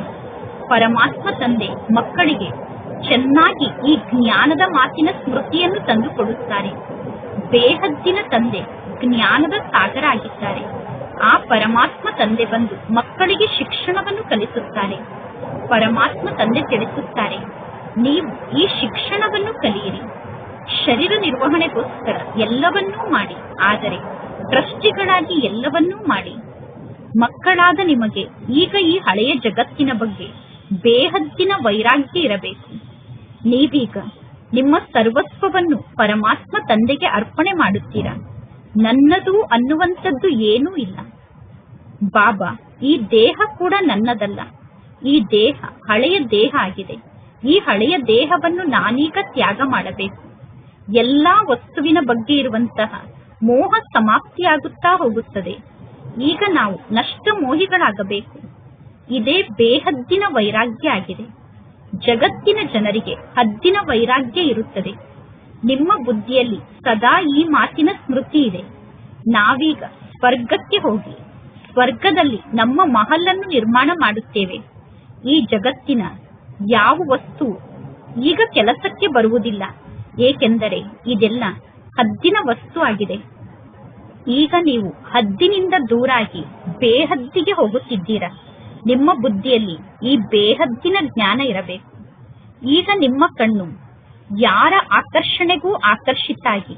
ಪರಮಾತ್ಮ ತಂದೆ ಮಕ್ಕಳಿಗೆ ಚೆನ್ನಾಗಿ ಈ ಜ್ಞಾನದ ಮಾತಿನ ಸ್ಮೃತಿಯನ್ನು ತಂದುಕೊಡುತ್ತಾರೆ. ಬೇಹದ್ದಿನ ತಂದೆ ಜ್ಞಾನದ ಸಾಗರ ಆಗಿದ್ದಾರೆ. ಆ ಪರಮಾತ್ಮ ತಂದೆ ಬಂದು ಮಕ್ಕಳಿಗೆ ಶಿಕ್ಷಣವನ್ನು ಕಲಿಸುತ್ತಾರೆ. ಪರಮಾತ್ಮ ತಂದೆ ತಿಳಿಸುತ್ತಾರೆ, ನೀವು ಈ ಶಿಕ್ಷಣವನ್ನು ಕಲಿಯಿರಿ. ಶರೀರ ನಿರ್ವಹಣೆಗೋಸ್ಕರ ಎಲ್ಲವನ್ನೂ ಮಾಡಿ, ಆದರೆ ಟ್ರಸ್ಟಿಗಳಾಗಿ ಎಲ್ಲವನ್ನೂ ಮಾಡಿ. ಮಕ್ಕಳಾದ ನಿಮಗೆ ಈಗ ಈ ಹಳೆಯ ಜಗತ್ತಿನ ಬಗ್ಗೆ ಬೇಹದ್ದಿನ ವೈರಾಗ್ಯ ಇರಬೇಕು. ನೀವೀಗ ನಿಮ್ಮ ಸರ್ವಸ್ವವನ್ನು ಪರಮಾತ್ಮ ತಂದೆಗೆ ಅರ್ಪಣೆ ಮಾಡುತ್ತೀರಾ. ನನ್ನದು ಅನ್ನುವಂಥದ್ದು ಏನೂ ಇಲ್ಲ. ಬಾಬಾ, ಈ ದೇಹ ಕೂಡ ನನ್ನದಲ್ಲ. ಈ ದೇಹ ಹಳೆಯ ದೇಹ ಆಗಿದೆ. ಈ ಹಳೆಯ ದೇಹವನ್ನು ನಾನೀಗ ತ್ಯಾಗ ಮಾಡಬೇಕು. ಎಲ್ಲಾ ವಸ್ತುವಿನ ಬಗ್ಗೆ ಇರುವಂತಹ ಮೋಹ ಸಮಾಪ್ತಿಯಾಗುತ್ತಾ ಹೋಗುತ್ತದೆ. ಈಗ ನಾವು ನಷ್ಟ ಮೋಹಿಗಳಾಗಬೇಕು. ಇದೇ ಬೇಹದ್ದಿನ ವೈರಾಗ್ಯ ಆಗಿದೆ. ಜಗತ್ತಿನ ಜನರಿಗೆ ಹದ್ದಿನ ವೈರಾಗ್ಯ ಇರುತ್ತದೆ. ನಿಮ್ಮ ಬುದ್ಧಿಯಲ್ಲಿ ಸದಾ ಈ ಮಾತಿನ ಸ್ಮೃತಿ ಇದೆ, ನಾವೀಗ ಸ್ವರ್ಗಕ್ಕೆ ಹೋಗಿ ಸ್ವರ್ಗದಲ್ಲಿ ನಮ್ಮ ಮಹಲನ್ನು ನಿರ್ಮಾಣ ಮಾಡುತ್ತೇವೆ. ಈ ಜಗತ್ತಿನ ಯಾವ ವಸ್ತುವು ಈಗ ಕೆಲಸಕ್ಕೆ ಬರುವುದಿಲ್ಲ, ಏಕೆಂದರೆ ಇದೆಲ್ಲ ಹದ್ದಿನ ವಸ್ತು ಆಗಿದೆ. ಈಗ ನೀವು ಹದ್ದಿನಿಂದ ದೂರಾಗಿ ಬೇಹದ್ದಿಗೆ ಹೋಗುತ್ತಿದ್ದೀರಾ. ನಿಮ್ಮ ಬುದ್ಧಿಯಲ್ಲಿ ಈ ಬೇಹದ್ದಿನ ಜ್ಞಾನ ಇರಬೇಕು. ಈಗ ನಿಮ್ಮ ಕಣ್ಣು ಯಾರ ಆಕರ್ಷಣೆಗೂ ಆಕರ್ಷಿತಾಗಿ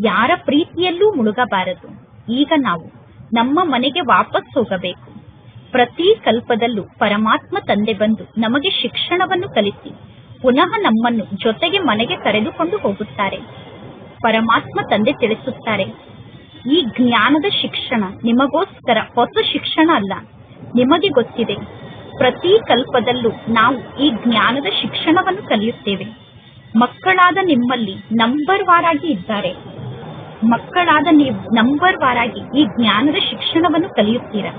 ಯಾರ ಪ್ರೀತಿಯಲ್ಲೂ ಮುಳುಗಬಾರದು. ಈಗ ನಾವು ನಮ್ಮ ಮನೆಗೆ ವಾಪಸ್ ಹೋಗಬೇಕು. ಪ್ರತಿ ಕಲ್ಪದಲ್ಲೂ ಪರಮಾತ್ಮ ತಂದೆ ಬಂದು ನಮಗೆ ಶಿಕ್ಷಣವನ್ನು ಕಲಿಸಿ ಪುನಃ ನಮ್ಮನ್ನು ಜೊತೆಗೆ ಮನೆಗೆ ಕರೆದುಕೊಂಡು ಹೋಗುತ್ತಾರೆ. ಪರಮಾತ್ಮ ತಂದೆ ತಿಳಿಸುತ್ತಾರೆ, ಈ ಜ್ಞಾನದ ಶಿಕ್ಷಣ ನಿಮಗೋಸ್ಕರ ಹೊಸ ಶಿಕ್ಷಣ ಅಲ್ಲ. ನಿಮಗೆ ಗೊತ್ತಿದೆ, ಪ್ರತಿ ಕಲ್ಪದಲ್ಲೂ ನಾವು ಈ ಜ್ಞಾನದ ಶಿಕ್ಷಣವನ್ನು ಕಲಿಯುತ್ತೇವೆ. ಮಕ್ಕಳಾದ ನಿಮ್ಮಲ್ಲಿ ನಂಬರ್ ವಾರಾಗಿ ಇದ್ದಾರೆ. ಮಕ್ಕಳಾದ ನೀವು ನಂಬರ್ ವಾರಾಗಿ ಈ ಜ್ಞಾನದ ಶಿಕ್ಷಣವನ್ನು ಕಲಿಯುತ್ತೀರಾ.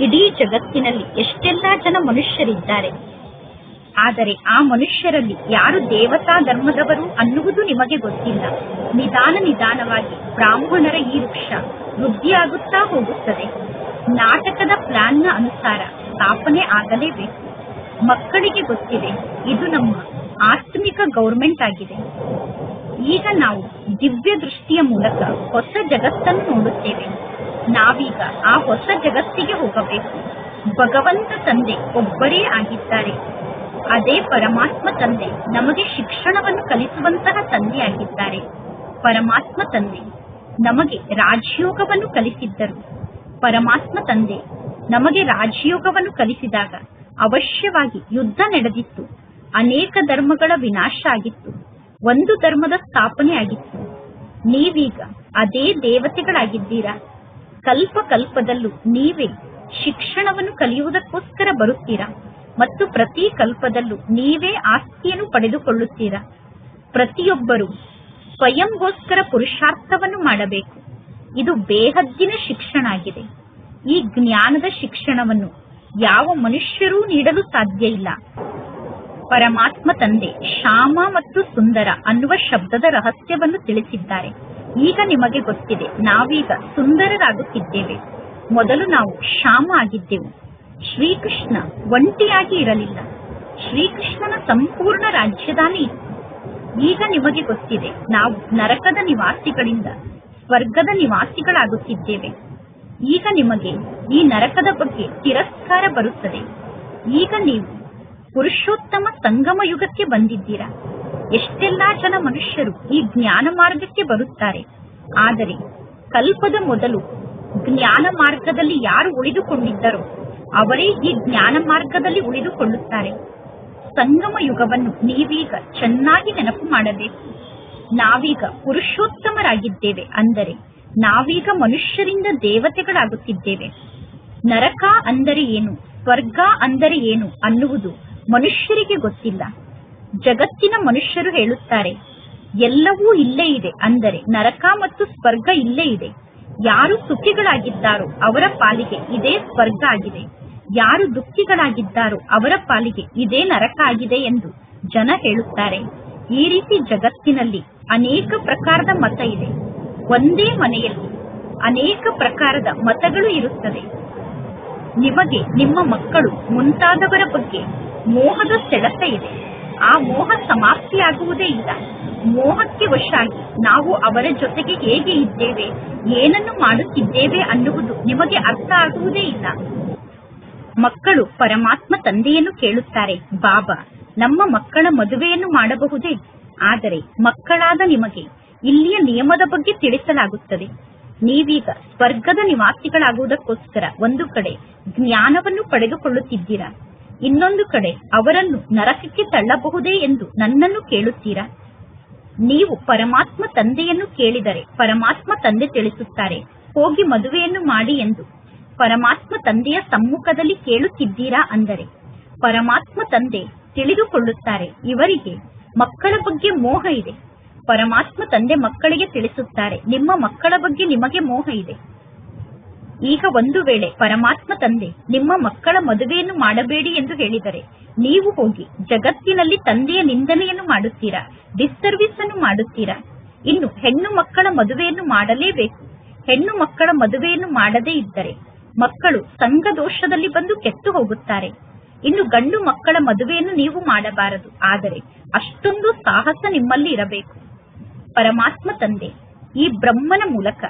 ಇಡೀ ಜಗತ್ತಿನಲ್ಲಿ ಎಷ್ಟೆಲ್ಲಾ ಜನ ಮನುಷ್ಯರಿದ್ದಾರೆ, ಆದರೆ ಆ ಮನುಷ್ಯರಲ್ಲಿ ಯಾರು ದೇವತಾ ಧರ್ಮದವರು ಅನ್ನುವುದು ನಿಮಗೆ ಗೊತ್ತಿಲ್ಲ. ನಿಧಾನವಾಗಿ ಬ್ರಾಹ್ಮಣರ ಈ ವೃಕ್ಷ ವೃದ್ಧಿಯಾಗುತ್ತಾ ಹೋಗುತ್ತದೆ. ನಾಟಕದ ಪ್ಲಾನ್ನ ಅನುಸಾರ ಸ್ಥಾಪನೆ ಆಗಲೇಬೇಕು. ಮಕ್ಕಳಿಗೆ ಗೊತ್ತಿದೆ, ಇದು ನಮ್ಮ ಆತ್ಮಿಕ ಗೌರ್ಮೆಂಟ್ ಆಗಿದೆ. ಈಗ ನಾವು ದಿವ್ಯ ದೃಷ್ಟಿಯ ಮೂಲಕ ಹೊಸ ಜಗತ್ತನ್ನು ನೋಡುತ್ತೇವೆ. ನಾವೀಗ ಆ ಹೊಸ ಜಗತ್ತಿಗೆ ಹೋಗಬೇಕು. ಭಗವಂತ ತಂದೆ ಒಬ್ಬರೇ ಆಗಿದ್ದಾರೆ. ಅದೇ ಪರಮಾತ್ಮ ತಂದೆ ನಮಗೆ ಶಿಕ್ಷಣವನ್ನು ಕಲಿಸುವಂತಹ ತಂದೆಯಾಗಿದ್ದಾರೆ. ಪರಮಾತ್ಮ ತಂದೆ ನಮಗೆ ರಾಜಯೋಗವನ್ನು ಕಲಿಸಿದ್ದರು. ಪರಮಾತ್ಮ ತಂದೆ ನಮಗೆ ರಾಜಯೋಗವನ್ನು ಕಲಿಸಿದಾಗ ಅವಶ್ಯವಾಗಿ ಯುದ್ಧ ನಡೆದಿತ್ತು. ಅನೇಕ ಧರ್ಮಗಳ ವಿನಾಶ ಆಗಿತ್ತು. ಒಂದು ಧರ್ಮದ ಸ್ಥಾಪನೆ ಆಗಿತ್ತು. ನೀವೀಗ ಅದೇ ದೇವತೆಗಳಾಗಿದ್ದೀರಾ. ಕಲ್ಪದಲ್ಲೂ ನೀವೇ ಶಿಕ್ಷಣವನ್ನು ಕಲಿಯುವುದಕ್ಕೋಸ್ಕರ ಬರುತ್ತೀರಾ ಮತ್ತು ಪ್ರತಿ ಕಲ್ಪದಲ್ಲೂ ನೀವೇ ಆಸ್ತಿಯನ್ನು ಪಡೆದುಕೊಳ್ಳುತ್ತೀರಾ. ಪ್ರತಿಯೊಬ್ಬರೂ ಸ್ವಯಂಗೋಸ್ಕರ ಪುರುಷಾರ್ಥವನ್ನು ಮಾಡಬೇಕು. ಇದು ಬೇಹದ್ದಿನ ಶಿಕ್ಷಣ ಆಗಿದೆ. ಈ ಜ್ಞಾನದ ಶಿಕ್ಷಣವನ್ನು ಯಾವ ಮನುಷ್ಯರೂ ನೀಡಲು ಸಾಧ್ಯ ಇಲ್ಲ. ಪರಮಾತ್ಮ ತಂದೆ ಶ್ಯಾಮ ಮತ್ತು ಸುಂದರ ಅನ್ನುವ ಶಬ್ದದ ರಹಸ್ಯವನ್ನು ತಿಳಿಸಿದ್ದಾರೆ. ಈಗ ನಿಮಗೆ ಗೊತ್ತಿದೆ, ನಾವೀಗ ಸುಂದರರಾಗುತ್ತಿದ್ದೇವೆ. ಮೊದಲು ನಾವು ಶ್ಯಾಮ ಆಗಿದ್ದೆವು. ಶ್ರೀಕೃಷ್ಣ ಒಂಟಿಯಾಗಿ ಇರಲಿಲ್ಲ. ಶ್ರೀಕೃಷ್ಣನ ಸಂಪೂರ್ಣ ರಾಜ್ಯದಾನಿ ಇತ್ತು. ಈಗ ನಿಮಗೆ ಗೊತ್ತಿದೆ, ನಾವು ನರಕದ ನಿವಾಸಿಗಳಿಂದ ಸ್ವರ್ಗದ ನಿವಾಸಿಗಳಾಗುತ್ತಿದ್ದೇವೆ. ಈಗ ನಿಮಗೆ ಈ ನರಕದ ಬಗ್ಗೆ ತಿರಸ್ಕಾರ ಬರುತ್ತದೆ. ಈಗ ನೀವು ಪುರುಷೋತ್ತಮ ಸಂಗಮ ಯುಗಕ್ಕೆ ಬಂದಿದ್ದೀರಾ. ಎಷ್ಟೆಲ್ಲಾ ಜನ ಮನುಷ್ಯರು ಈ ಜ್ಞಾನ ಮಾರ್ಗಕ್ಕೆ ಬರುತ್ತಾರೆ, ಆದರೆ ಕಲ್ಪದ ಮೊದಲು ಜ್ಞಾನ ಮಾರ್ಗದಲ್ಲಿ ಯಾರು ಉಳಿದುಕೊಂಡಿದ್ದರೋ ಅವರೇ ಈ ಜ್ಞಾನ ಮಾರ್ಗದಲ್ಲಿ ಉಳಿದುಕೊಳ್ಳುತ್ತಾರೆ. ಸಂಗಮ ಯುಗವನ್ನು ನೀವೀಗ ಚೆನ್ನಾಗಿ ನೆನಪು ಮಾಡಬೇಕು. ನಾವೀಗ ಪುರುಷೋತ್ತಮರಾಗಿದ್ದೇವೆ, ಅಂದರೆ ನಾವೀಗ ಮನುಷ್ಯರಿಂದ ದೇವತೆಗಳಾಗುತ್ತಿದ್ದೇವೆ. ನರಕ ಅಂದರೆ ಏನು, ಸ್ವರ್ಗ ಅಂದರೆ ಏನು ಅನ್ನುವುದು ಮನುಷ್ಯರಿಗೆ ಗೊತ್ತಿಲ್ಲ. ಜಗತ್ತಿನ ಮನುಷ್ಯರು ಹೇಳುತ್ತಾರೆ, ಎಲ್ಲವೂ ಇಲ್ಲೇ ಇದೆ, ಅಂದರೆ ನರಕ ಮತ್ತು ಸ್ವರ್ಗ ಇಲ್ಲೇ ಇದೆ. ಯಾರು ಸುಖಿಗಳಾಗಿದ್ದಾರೋ ಅವರ ಪಾಲಿಗೆ ಇದೇ ಸ್ವರ್ಗ ಆಗಿದೆ, ಯಾರು ದುಃಖಿಗಳಾಗಿದ್ದಾರೋ ಅವರ ಪಾಲಿಗೆ ಇದೇ ನರಕ ಆಗಿದೆ ಎಂದು ಜನ ಹೇಳುತ್ತಾರೆ. ಈ ರೀತಿ ಜಗತ್ತಿನಲ್ಲಿ ಅನೇಕ ಪ್ರಕಾರದ ಮತ ಇದೆ. ಒಂದೇ ಮನೆಯಲ್ಲಿ ಅನೇಕ ಪ್ರಕಾರದ ಮತಗಳು ಇರುತ್ತದೆ. ನಿಮಗೆ ನಿಮ್ಮ ಮಕ್ಕಳು ಮುಂತಾದವರ ಬಗ್ಗೆ ಮೋಹದ ಸೆಳೆತ ಇದೆ. ಆ ಮೋಹ ಸಮಾಪ್ತಿಯಾಗುವುದೇ ಇಲ್ಲ. ಮೋಹಕ್ಕೆ ವಶಾಗಿ ನಾವು ಅವರ ಜೊತೆಗೆ ಹೇಗೆ ಇದ್ದೇವೆ, ಏನನ್ನು ಮಾಡುತ್ತಿದ್ದೇವೆ ಅನ್ನುವುದು ನಿಮಗೆ ಅರ್ಥ ಆಗುವುದೇ ಇಲ್ಲ. ಮಕ್ಕಳು ಪರಮಾತ್ಮ ತಂದೆಯನ್ನು ಕೇಳುತ್ತಾರೆ, ಬಾಬಾ, ನಮ್ಮ ಮಕ್ಕಳ ಮದುವೆಯನ್ನು ಮಾಡಬಹುದೇ? ಆದರೆ ಮಕ್ಕಳಾದ ನಿಮಗೆ ಇಲ್ಲಿಯ ನಿಯಮದ ಬಗ್ಗೆ ತಿಳಿಸಲಾಗುತ್ತದೆ. ನೀವೀಗ ಸ್ವರ್ಗದ ನಿವಾಸಿಗಳಾಗುವುದಕ್ಕೋಸ್ಕರ ಒಂದು ಕಡೆ ಜ್ಞಾನವನ್ನು ಪಡೆದುಕೊಳ್ಳುತ್ತಿದ್ದೀರಾ, ಇನ್ನೊಂದು ಕಡೆ ಅವರನ್ನು ನರಕಕ್ಕೆ ತಳ್ಳಬಹುದೇ ಎಂದು ನನ್ನನ್ನು ಕೇಳುತ್ತೀರಾ. ನೀವು ಪರಮಾತ್ಮ ತಂದೆಯನ್ನು ಕೇಳಿದರೆ ಪರಮಾತ್ಮ ತಂದೆ ತಿಳಿಸುತ್ತಾರೆ, ಹೋಗಿ ಮದುವೆಯನ್ನು ಮಾಡಿ ಎಂದು. ಪರಮಾತ್ಮ ತಂದೆಯ ಸಮ್ಮುಖದಲ್ಲಿ ಕೇಳುತ್ತಿದ್ದೀರಾ ಅಂದರೆ ಪರಮಾತ್ಮ ತಂದೆ ತಿಳಿದುಕೊಳ್ಳುತ್ತಾರೆ, ಇವರಿಗೆ ಮಕ್ಕಳ ಬಗ್ಗೆ ಮೋಹ ಇದೆ. ಪರಮಾತ್ಮ ತಂದೆ ಮಕ್ಕಳಿಗೆ ತಿಳಿಸುತ್ತಾರೆ, ನಿಮ್ಮ ಮಕ್ಕಳ ಬಗ್ಗೆ ನಿಮಗೆ ಮೋಹ ಇದೆ. ಈಗ ಒಂದು ವೇಳೆ ಪರಮಾತ್ಮ ತಂದೆ ನಿಮ್ಮ ಮಕ್ಕಳ ಮದುವೆಯನ್ನು ಮಾಡಬೇಡಿ ಎಂದು ಹೇಳಿದರೆ ನೀವು ಹೋಗಿ ಜಗತ್ತಿನಲ್ಲಿ ತಂದೆಯ ನಿಂದನೆಯನ್ನು ಮಾಡುತ್ತೀರಾ, ಡಿಸ್ಸರ್ವಿಸ್ ಅನ್ನು ಮಾಡುತ್ತೀರಾ. ಇನ್ನು ಹೆಣ್ಣು ಮಕ್ಕಳ ಮದುವೆಯನ್ನು ಮಾಡಲೇಬೇಕು. ಹೆಣ್ಣು ಮಕ್ಕಳ ಮದುವೆಯನ್ನು ಮಾಡದೇ ಇದ್ದರೆ ಮಕ್ಕಳು ಸಂಘ ದೋಷದಲ್ಲಿ ಬಂದು ಕೆಟ್ಟು ಹೋಗುತ್ತಾರೆ. ಇನ್ನು ಗಂಡು ಮಕ್ಕಳ ಮದುವೆಯನ್ನು ನೀವು ಮಾಡಬಾರದು, ಆದರೆ ಅಷ್ಟೊಂದು ಸಾಹಸ ನಿಮ್ಮಲ್ಲಿ ಇರಬೇಕು. ಪರಮಾತ್ಮ ತಂದೆ ಈ ಬ್ರಹ್ಮನ ಮೂಲಕ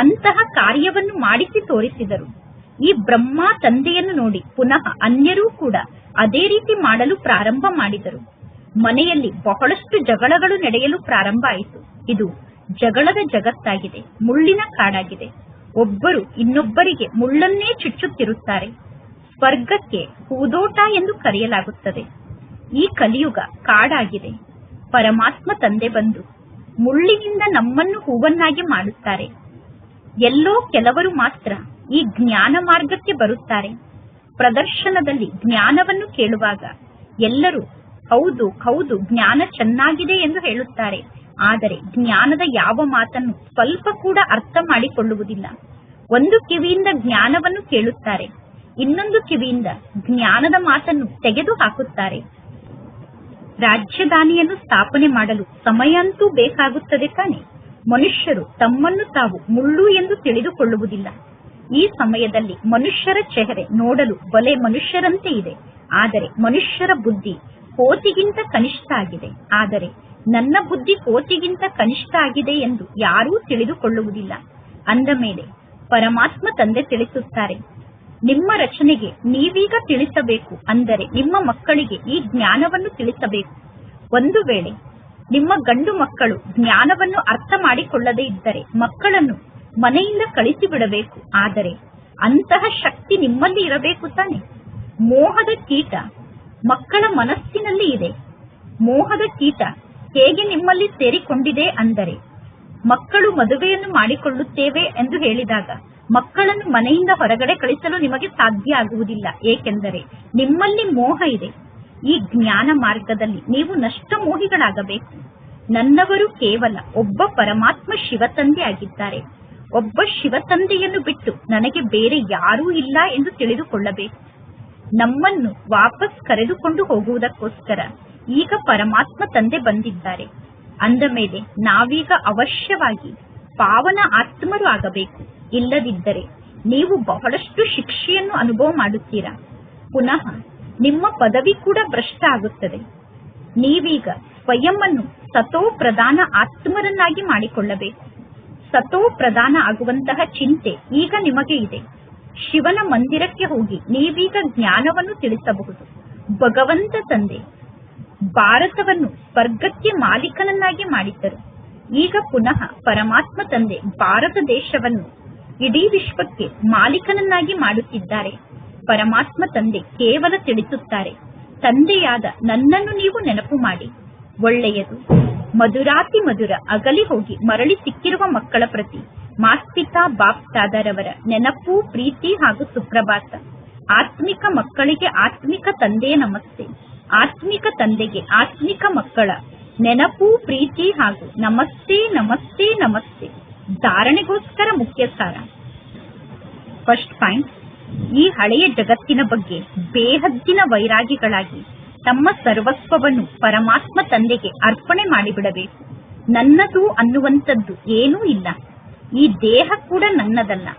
ಅಂತಹ ಕಾರ್ಯವನ್ನು ಮಾಡಿಸಿ ತೋರಿಸಿದರು. ಈ ಬ್ರಹ್ಮ ತಂದೆಯನ್ನು ನೋಡಿ ಪುನಃ ಅನ್ಯರೂ ಕೂಡ ಅದೇ ರೀತಿ ಮಾಡಲು ಪ್ರಾರಂಭ ಮಾಡಿದರು. ಮನೆಯಲ್ಲಿ ಬಹಳಷ್ಟು ಜಗಳಗಳು ನಡೆಯಲು ಪ್ರಾರಂಭ ಆಯಿತು. ಇದು ಜಗಳದ ಜಗತ್ತಾಗಿದೆ, ಮುಳ್ಳಿನ ಕಾಡಾಗಿದೆ. ಒಬ್ಬರು ಇನ್ನೊಬ್ಬರಿಗೆ ಮುಳ್ಳನ್ನೇ ಚುಚ್ಚುತ್ತಿರುತ್ತಾರೆ. ಸ್ವರ್ಗಕ್ಕೆ ಹೂದೋಟ ಎಂದು ಕರೆಯಲಾಗುತ್ತದೆ. ಈ ಕಲಿಯುಗ ಕಾಡಾಗಿದೆ. ಪರಮಾತ್ಮ ತಂದೆ ಬಂದು ಮುಳ್ಳಿನಿಂದ ನಮ್ಮನ್ನು ಹೂವನ್ನಾಗಿ ಮಾಡುತ್ತಾರೆ. ಎಲ್ಲೋ ಕೆಲವರು ಮಾತ್ರ ಈ ಜ್ಞಾನ ಮಾರ್ಗಕ್ಕೆ ಬರುತ್ತಾರೆ. ಪ್ರದರ್ಶನದಲ್ಲಿ ಜ್ಞಾನವನ್ನು ಕೇಳುವಾಗ ಎಲ್ಲರೂ ಹೌದು ಹೌದು ಜ್ಞಾನ ಚೆನ್ನಾಗಿದೆ ಎಂದು ಹೇಳುತ್ತಾರೆ. ಆದರೆ ಜ್ಞಾನದ ಯಾವ ಮಾತನ್ನು ಸ್ವಲ್ಪ ಕೂಡ ಅರ್ಥ ಮಾಡಿಕೊಳ್ಳುವುದಿಲ್ಲ. ಒಂದು ಕಿವಿಯಿಂದ ಜ್ಞಾನವನ್ನು ಕೇಳುತ್ತಾರೆ, ಇನ್ನೊಂದು ಕಿವಿಯಿಂದ ಜ್ಞಾನದ ಮಾತನ್ನು ತೆಗೆದು ಹಾಕುತ್ತಾರೆ. ರಾಜಧಾನಿಯನ್ನು ಸ್ಥಾಪನೆ ಮಾಡಲು ಸಮಯ ಅಂತೂ ಬೇಕಾಗುತ್ತದೆ ತಾನೆ. ಮನುಷ್ಯರು ತಮ್ಮನ್ನು ತಾವು ಮುಳ್ಳು ಎಂದು ತಿಳಿದುಕೊಳ್ಳುವುದಿಲ್ಲ. ಈ ಸಮಯದಲ್ಲಿ ಮನುಷ್ಯರ ಚೆಹರೆ ನೋಡಲು ಬಲೆ ಮನುಷ್ಯರಂತೆ ಇದೆ. ಆದರೆ ಮನುಷ್ಯರ ಬುದ್ಧಿ ಕೋತಿಗಿಂತ ಕನಿಷ್ಠ ಆಗಿದೆ. ಆದರೆ ನನ್ನ ಬುದ್ಧಿ ಕೋತಿಗಿಂತ ಕನಿಷ್ಠ ಆಗಿದೆ ಎಂದು ಯಾರೂ ತಿಳಿದುಕೊಳ್ಳುವುದಿಲ್ಲ. ಅಂದ ಮೇಲೆ ಪರಮಾತ್ಮ ತಂದೆ ತಿಳಿಸುತ್ತಾರೆ, ನಿಮ್ಮ ರಚನೆಗೆ ನೀವೀಗ ತಿಳಿಸಬೇಕು. ಅಂದರೆ ನಿಮ್ಮ ಮಕ್ಕಳಿಗೆ ಈ ಜ್ಞಾನವನ್ನು ತಿಳಿಸಬೇಕು. ಒಂದು ವೇಳೆ ನಿಮ್ಮ ಗಂಡು ಮಕ್ಕಳು ಜ್ಞಾನವನ್ನು ಅರ್ಥ ಮಾಡಿಕೊಳ್ಳದೇ ಇದ್ದರೆ ಮಕ್ಕಳನ್ನು ಮನೆಯಿಂದ ಕಳಿಸಿಬಿಡಬೇಕು. ಆದರೆ ಅಂತಹ ಶಕ್ತಿ ನಿಮ್ಮಲ್ಲಿ ಇರಬೇಕು ತಾನೆ. ಮೋಹದ ಕೀಟ ಮಕ್ಕಳ ಮನಸ್ಸಿನಲ್ಲಿ ಇದೆ. ಮೋಹದ ಕೀಟ ಹೇಗೆ ನಿಮ್ಮಲ್ಲಿ ಸೇರಿಕೊಂಡಿದೆ ಅಂದರೆ, ಮಕ್ಕಳು ಮದುವೆಯನ್ನು ಮಾಡಿಕೊಳ್ಳುತ್ತೇವೆ ಎಂದು ಹೇಳಿದಾಗ ಮಕ್ಕಳನ್ನು ಮನೆಯಿಂದ ಹೊರಗಡೆ ಕಳಿಸಲು ನಿಮಗೆ ಸಾಧ್ಯ ಆಗುವುದಿಲ್ಲ. ಏಕೆಂದರೆ ನಿಮ್ಮಲ್ಲಿ ಮೋಹ ಇದೆ. ಈ ಜ್ಞಾನ ಮಾರ್ಗದಲ್ಲಿ ನೀವು ನಷ್ಟ ಮೋಹಿಗಳಾಗಬೇಕು. ನನ್ನವರು ಕೇವಲ ಒಬ್ಬ ಪರಮಾತ್ಮ ಶಿವತಂದೆ ಆಗಿದ್ದಾರೆ. ಒಬ್ಬ ಶಿವತಂದೆಯನ್ನು ಬಿಟ್ಟು ನನಗೆ ಬೇರೆ ಯಾರೂ ಇಲ್ಲ ಎಂದು ತಿಳಿದುಕೊಳ್ಳಬೇಕು. ನಮ್ಮನ್ನು ವಾಪಸ್ ಕರೆದುಕೊಂಡು ಹೋಗುವುದಕ್ಕೋಸ್ಕರ ಈಗ ಪರಮಾತ್ಮ ತಂದೆ ಬಂದಿದ್ದಾರೆ. ಅಂದ ಮೇಲೆ ನಾವೀಗ ಅವಶ್ಯವಾಗಿ ಪಾವನ ಆತ್ಮರು ಆಗಬೇಕು. ಇಲ್ಲದಿದ್ದರೆ ನೀವು ಬಹಳಷ್ಟು ಶಿಕ್ಷೆಯನ್ನು ಅನುಭವ ಮಾಡುತ್ತೀರಾ. ಪುನಃ ನಿಮ್ಮ ಪದವಿ ಕೂಡ ಭ್ರಷ್ಟ ಆಗುತ್ತದೆ. ನೀವೀಗ ಸ್ವಯಂ ಅನ್ನು ಸತೋ ಪ್ರಧಾನ ಆತ್ಮರನ್ನಾಗಿ ಮಾಡಿಕೊಳ್ಳಬೇಕು. ಸತೋ ಪ್ರಧಾನ ಆಗುವಂತಹ ಚಿಂತೆ ಈಗ ನಿಮಗೆ ಇದೆ. ಶಿವನ ಮಂದಿರಕ್ಕೆ ಹೋಗಿ ನೀವೀಗ ಜ್ಞಾನವನ್ನು ತಿಳಿಸಬಹುದು. ಭಗವಂತ ತಂದೆ ಭಾರತವನ್ನು ಸ್ವರ್ಗಕ್ಕೆ ಮಾಲೀಕನನ್ನಾಗಿ ಮಾಡಿದ್ದರು. ಈಗ ಪುನಃ ಪರಮಾತ್ಮ ತಂದೆ ಭಾರತ ದೇಶವನ್ನು ಇಡೀ ವಿಶ್ವಕ್ಕೆ ಮಾಲೀಕನನ್ನಾಗಿ ಮಾಡುತ್ತಿದ್ದಾರೆ. ಪರಮಾತ್ಮ ತಂದೆ ಕೇವಲ ತಿಳಿಸುತ್ತಾರೆ, ತಂದೆಯಾದ ನನ್ನನ್ನು ನೀವು ನೆನಪು ಮಾಡಿ. ಒಳ್ಳೆಯದು. ಮಧುರಾತಿ ಮಧುರ ಅಗಲಿ ಹೋಗಿ ಮರಳಿ ಸಿಕ್ಕಿರುವ ಮಕ್ಕಳ ಪ್ರತಿ ಮಾಸ್ಪಿತಾ ಬಾಪ್ ದಾದಾರವರ ನೆನಪು, ಪ್ರೀತಿ ಹಾಗೂ ಸುಪ್ರಭಾತ. ಆತ್ಮಿಕ ಮಕ್ಕಳಿಗೆ ಆತ್ಮಿಕ ತಂದೆಯ ನಮಸ್ತೆ. ಆತ್ಮಿಕ ತಂದೆಗೆ ಆತ್ಮಿಕ ಮಕ್ಕಳ ನೆನಪು, ಪ್ರೀತಿ ಹಾಗೂ ನಮಸ್ತೆ ನಮಸ್ತೆ ನಮಸ್ತೆ. ಧಾರಣೆಗೋಸ್ಕರ ಮುಖ್ಯ ಸಾರ. ಫಸ್ಟ್ ಪಾಯಿಂಟ್, ಈ ಹಳೆಯ ಜಗತ್ತಿನ ಬಗ್ಗೆ ಬೇಹದ್ದಿನ ವೈರಾಗಿಗಳಾಗಿ ತಮ್ಮ ಸರ್ವಸ್ವವನ್ನು ಪರಮಾತ್ಮ ತಂದೆಗೆ ಅರ್ಪಣೆ ಮಾಡಿಬಿಡಬೇಕು. ನನ್ನದು ಅನ್ನುವಂಥದ್ದು ಏನೂ ಇಲ್ಲ. ಈ ದೇಹ ಕೂಡ ನನ್ನದಲ್ಲ.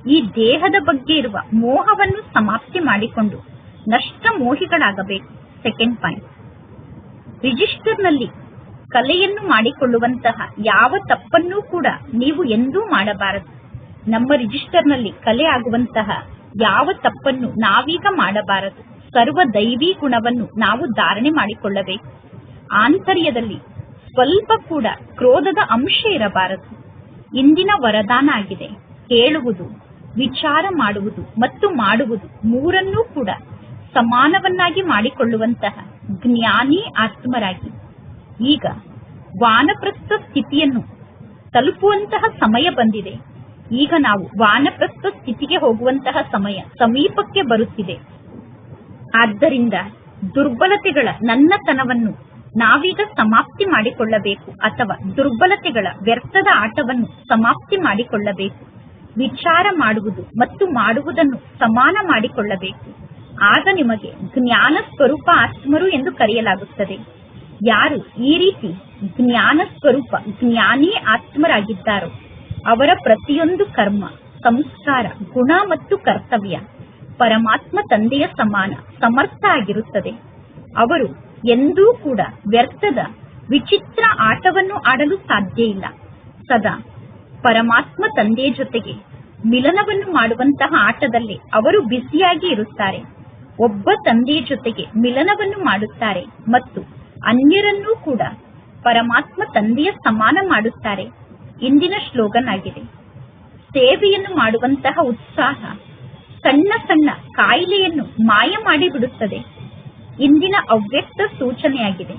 ಈ ದೇಹದ ಬಗ್ಗೆ ಇರುವ ಮೋಹವನ್ನು ಸಮಾಪ್ತಿ ಮಾಡಿಕೊಂಡು ನಷ್ಟ ಮೋಹಿಗಳಾಗಬೇಕು. ಸೆಕೆಂಡ್ ಪಾಯಿಂಟ್, ರಿಜಿಸ್ಟರ್ನಲ್ಲಿ ಕಲೆಯನ್ನು ಮಾಡಿಕೊಳ್ಳುವಂತಹ ಯಾವ ತಪ್ಪನ್ನೂ ಕೂಡ ನೀವು ಎಂದೂ ಮಾಡಬಾರದು. ನಮ್ಮ ರಿಜಿಸ್ಟರ್ನಲ್ಲಿ ಕಲೆ ಆಗುವಂತಹ ಯಾವ ತಪ್ಪನ್ನು ನಾವೀಗ ಮಾಡಬಾರದು. ಸರ್ವ ದೈವಿ ಗುಣವನ್ನು ನಾವು ಧಾರಣೆ ಮಾಡಿಕೊಳ್ಳಬೇಕು. ಆಂತರ್ಯದಲ್ಲಿ ಸ್ವಲ್ಪ ಕೂಡ ಕ್ರೋಧದ ಅಂಶ ಇರಬಾರದು. ಇಂದಿನ ವರದಾನ ಆಗಿದೆ, ಕೇಳುವುದು, ವಿಚಾರ ಮಾಡುವುದು ಮತ್ತು ಮಾಡುವುದು ಮೂರನ್ನೂ ಕೂಡ ಸಮಾನವನ್ನಾಗಿ ಮಾಡಿಕೊಳ್ಳುವಂತಹ ಜ್ಞಾನಿ ಆತ್ಮರಾಗಿ. ಈಗ ವಾನಪ್ರಸ್ಥ ಸ್ಥಿತಿಯನ್ನು ತಲುಪುವಂತಹ ಸಮಯ ಬಂದಿದೆ. ಈಗ ನಾವು ವಾನಪ್ರಸ್ಥ ಸ್ಥಿತಿಗೆ ಹೋಗುವಂತಹ ಸಮಯ ಸಮೀಪಕ್ಕೆ ಬರುತ್ತಿದೆ. ಆದ್ದರಿಂದ ದುರ್ಬಲತೆಗಳ ನನ್ನತನವನ್ನು ನಾವೀಗ ಸಮಾಪ್ತಿ ಮಾಡಿಕೊಳ್ಳಬೇಕು, ಅಥವಾ ದುರ್ಬಲತೆಗಳ ವ್ಯರ್ಥದ ಆಟವನ್ನು ಸಮಾಪ್ತಿ ಮಾಡಿಕೊಳ್ಳಬೇಕು. ವಿಚಾರ ಮಾಡುವುದು ಮತ್ತು ಮಾಡುವುದನ್ನು ಸಮಾನ ಮಾಡಿಕೊಳ್ಳಬೇಕು. ಆಗ ನಿಮಗೆ ಜ್ಞಾನ ಸ್ವರೂಪ ಆತ್ಮರು ಎಂದು ಕರೆಯಲಾಗುತ್ತದೆ. ಯಾರು ಈ ರೀತಿ ಜ್ಞಾನ ಸ್ವರೂಪ ಜ್ಞಾನಿ ಆತ್ಮರಾಗಿದ್ದಾರೋ ಅವರ ಪ್ರತಿಯೊಂದು ಕರ್ಮ, ಸಂಸ್ಕಾರ, ಗುಣ ಮತ್ತು ಕರ್ತವ್ಯ ಪರಮಾತ್ಮ ತಂದೆಯ ಸಮಾನ ಸಮರ್ಥ ಆಗಿರುತ್ತದೆ. ಅವರು ಎಂದೂ ಕೂಡ ವ್ಯರ್ಥದ ವಿಚಿತ್ರ ಆಟವನ್ನು ಆಡಲು ಸಾಧ್ಯ ಇಲ್ಲ. ಸದಾ ಪರಮಾತ್ಮ ತಂದೆಯ ಜೊತೆಗೆ ಮಿಲನವನ್ನು ಮಾಡುವಂತಹ ಆಟದಲ್ಲಿ ಅವರು ಬ್ಯುಸಿಯಾಗಿ ಇರುತ್ತಾರೆ. ಒಬ್ಬ ತಂದೆಯ ಜೊತೆಗೆ ಮಿಲನವನ್ನು ಮಾಡುತ್ತಾರೆ ಮತ್ತು ಅನ್ಯರನ್ನೂ ಕೂಡ ಪರಮಾತ್ಮ ತಂದೆಯ ಸಮಾನ ಮಾಡುತ್ತಾರೆ. ಇಂದಿನ ಸ್ಲೋಗನ್ ಆಗಿದೆ, ಸೇವೆಯನ್ನು ಮಾಡುವಂತಹ ಉತ್ಸಾಹ ಸಣ್ಣ ಸಣ್ಣ ಕಾಯಿಲೆಯನ್ನು ಮಾಯ ಮಾಡಿಬಿಡುತ್ತದೆ. ಇಂದಿನ ಅವ್ಯಕ್ತ ಸೂಚನೆಯಾಗಿದೆ,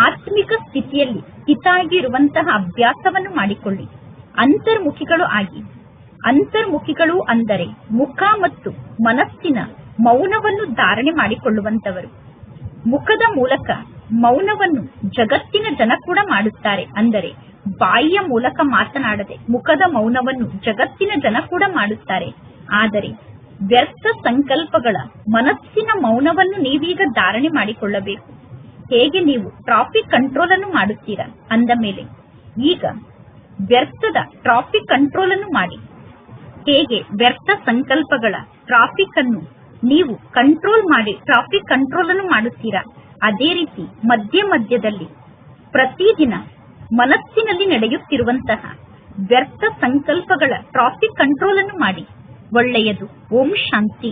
ಆತ್ಮಿಕ ಸ್ಥಿತಿಯಲ್ಲಿ ಸ್ಥಿತಾಗಿರುವಂತಹ ಅಭ್ಯಾಸವನ್ನು ಮಾಡಿಕೊಳ್ಳಿ. ಅಂತರ್ಮುಖಿಗಳು ಆಗಿ. ಅಂತರ್ಮುಖಿಗಳು ಅಂದರೆ ಮುಖ ಮತ್ತು ಮನಸ್ಸಿನ ಮೌನವನ್ನು ಧಾರಣೆ ಮಾಡಿಕೊಳ್ಳುವಂತವರು. ಮುಖದ ಮೂಲಕ ಮೌನವನ್ನು ಜಗತ್ತಿನ ಜನ ಕೂಡ ಮಾಡುತ್ತಾರೆ. ಅಂದರೆ ಬಾಯಿಯ ಮೂಲಕ ಮಾತನಾಡದೆ ಮುಖದ ಮೌನವನ್ನು ಜಗತ್ತಿನ ಜನ ಕೂಡ ಮಾಡುತ್ತಾರೆ. ಆದರೆ ವ್ಯರ್ಥ ಸಂಕಲ್ಪಗಳ ಮನಸ್ಸಿನ ಮೌನವನ್ನು ನೀವೀಗ ಧಾರಣೆ ಮಾಡಿಕೊಳ್ಳಬೇಕು. ಹೇಗೆ ನೀವು ಟ್ರಾಫಿಕ್ ಕಂಟ್ರೋಲ್ ಅನ್ನು ಮಾಡುತ್ತೀರಾ ಅಂದ ಮೇಲೆ ಈಗ ವ್ಯರ್ಥದ ಟ್ರಾಫಿಕ್ ಕಂಟ್ರೋಲ್ ಅನ್ನು ಮಾಡಿ. ಹೇಗೆ ವ್ಯರ್ಥ ಸಂಕಲ್ಪಗಳ ಟ್ರಾಫಿಕ್ ಅನ್ನು ನೀವು ಕಂಟ್ರೋಲ್ ಮಾಡಿ ಟ್ರಾಫಿಕ್ ಕಂಟ್ರೋಲ್ ಅನ್ನು ಮಾಡುತ್ತೀರಾ, ಅದೇ ರೀತಿ ಮಧ್ಯ ಮಧ್ಯದಲ್ಲಿ ಪ್ರತಿದಿನ ಮನಸ್ಸಿನಲ್ಲಿ ನಡೆಯುತ್ತಿರುವಂತಹ ವ್ಯರ್ಥ ಸಂಕಲ್ಪಗಳ ಟ್ರಾಫಿಕ್ ಕಂಟ್ರೋಲ್ ಅನ್ನು ಮಾಡಿ. ಒಳ್ಳೆಯದು. ಓಂ ಶಾಂತಿ.